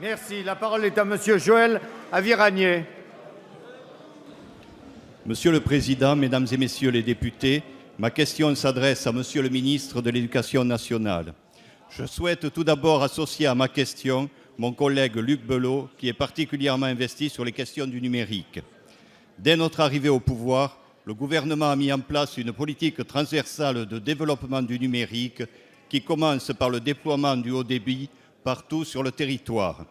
Merci. La parole est à Monsieur Joël Aviragnet. Monsieur le Président, Mesdames et Messieurs les députés, ma question s'adresse à Monsieur le ministre de l'Éducation nationale. Je souhaite tout d'abord associer à ma question mon collègue Luc Belot, qui est particulièrement investi sur les questions du numérique. Dès notre arrivée au pouvoir, le gouvernement a mis en place une politique transversale de développement du numérique qui commence par le déploiement du haut débit partout sur le territoire.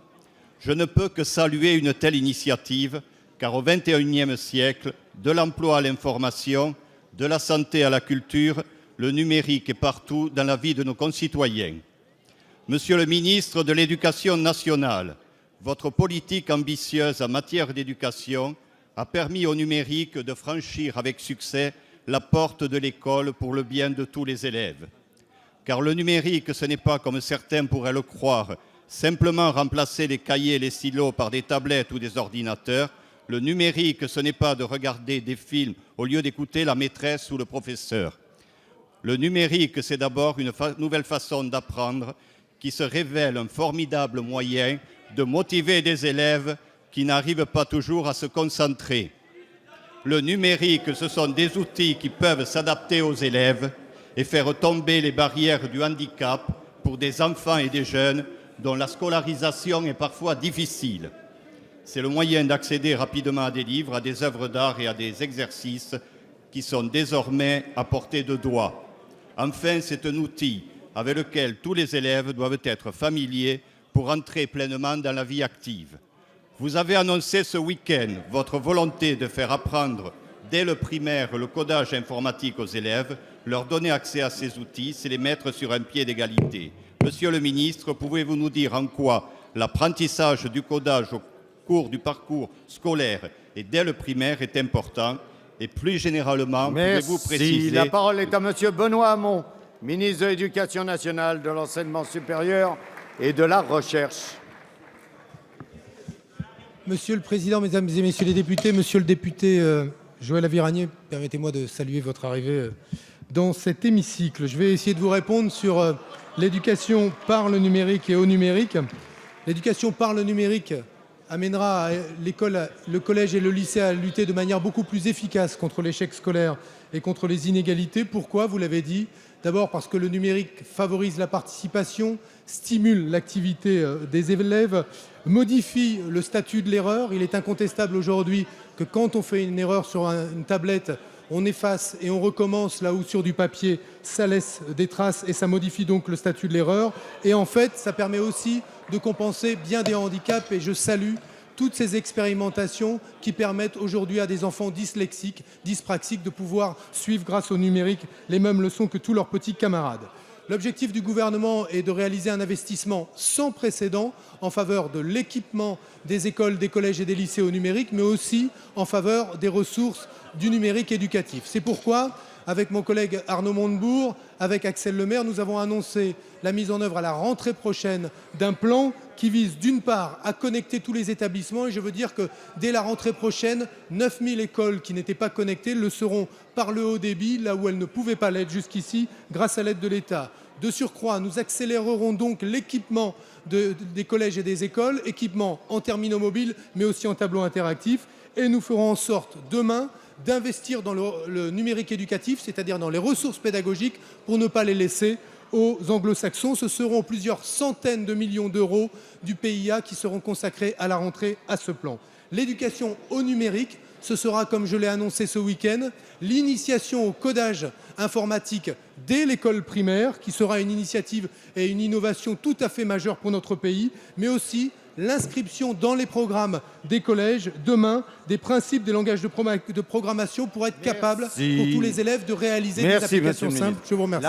Je ne peux que saluer une telle initiative, car au XXIe siècle, de l'emploi à l'information, de la santé à la culture, le numérique est partout dans la vie de nos concitoyens. Monsieur le ministre de l'Éducation nationale, votre politique ambitieuse en matière d'éducation a permis au numérique de franchir avec succès la porte de l'école pour le bien de tous les élèves. Car le numérique, ce n'est pas, comme certains pourraient le croire, simplement remplacer les cahiers et les stylos par des tablettes ou des ordinateurs. Le numérique, ce n'est pas de regarder des films au lieu d'écouter la maîtresse ou le professeur. Le numérique, c'est d'abord une nouvelle façon d'apprendre qui se révèle un formidable moyen de motiver des élèves qui n'arrivent pas toujours à se concentrer. Le numérique, ce sont des outils qui peuvent s'adapter aux élèves et faire tomber les barrières du handicap pour des enfants et des jeunes dont la scolarisation est parfois difficile. C'est le moyen d'accéder rapidement à des livres, à des œuvres d'art et à des exercices qui sont désormais à portée de doigt. Enfin, c'est un outil avec lequel tous les élèves doivent être familiers pour entrer pleinement dans la vie active. Vous avez annoncé ce week-end votre volonté de faire apprendre dès le primaire le codage informatique aux élèves. Leur donner accès à ces outils, c'est les mettre sur un pied d'égalité. Monsieur le ministre, pouvez-vous nous dire en quoi l'apprentissage du codage au cours du parcours scolaire et dès le primaire est important? Et plus généralement, pouvez-vous préciser... La parole est à Monsieur Benoît Hamon, ministre de l'Éducation nationale, de l'enseignement supérieur et de la recherche. Monsieur le Président, Mesdames et Messieurs les députés, Monsieur le député Joël Aviragnet, permettez-moi de saluer votre arrivée dans cet hémicycle. Je vais essayer de vous répondre sur l'éducation par le numérique et au numérique. L'éducation par le numérique amènera l'école, le collège et le lycée à lutter de manière beaucoup plus efficace contre l'échec scolaire et contre les inégalités. Pourquoi? Vous l'avez dit. D'abord parce que le numérique favorise la participation, stimule l'activité des élèves, modifie le statut de l'erreur. Il est incontestable aujourd'hui que quand on fait une erreur sur une tablette, on efface et on recommence, là où sur du papier, ça laisse des traces et ça modifie donc le statut de l'erreur. Et en fait, ça permet aussi de compenser bien des handicaps et je salue toutes ces expérimentations qui permettent aujourd'hui à des enfants dyslexiques, dyspraxiques de pouvoir suivre grâce au numérique les mêmes leçons que tous leurs petits camarades. L'objectif du gouvernement est de réaliser un investissement sans précédent en faveur de l'équipement des écoles, des collèges et des lycées au numérique, mais aussi en faveur des ressources du numérique éducatif. C'est pourquoi, avec mon collègue Arnaud Montebourg, avec Axel Lemaire, nous avons annoncé la mise en œuvre à la rentrée prochaine d'un plan qui vise d'une part à connecter tous les établissements et je veux dire que dès la rentrée prochaine, 9000 écoles qui n'étaient pas connectées le seront par le haut débit, là où elles ne pouvaient pas l'être jusqu'ici, grâce à l'aide de l'État. De surcroît, nous accélérerons donc l'équipement des collèges et des écoles, équipement en terminaux mobiles mais aussi en tableaux interactifs et nous ferons en sorte demain d'investir dans le numérique éducatif, c'est-à-dire dans les ressources pédagogiques, pour ne pas les laisser aux anglo-saxons. Ce seront plusieurs centaines de millions d'euros du PIA qui seront consacrés à la rentrée à ce plan. L'éducation au numérique, ce sera, comme je l'ai annoncé ce week-end, l'initiation au codage informatique dès l'école primaire, qui sera une initiative et une innovation tout à fait majeure pour notre pays, mais aussi l'inscription dans les programmes des collèges, demain, des principes des langages de programmation pour être capables, pour tous les élèves, de réaliser des applications simples. Je vous remercie.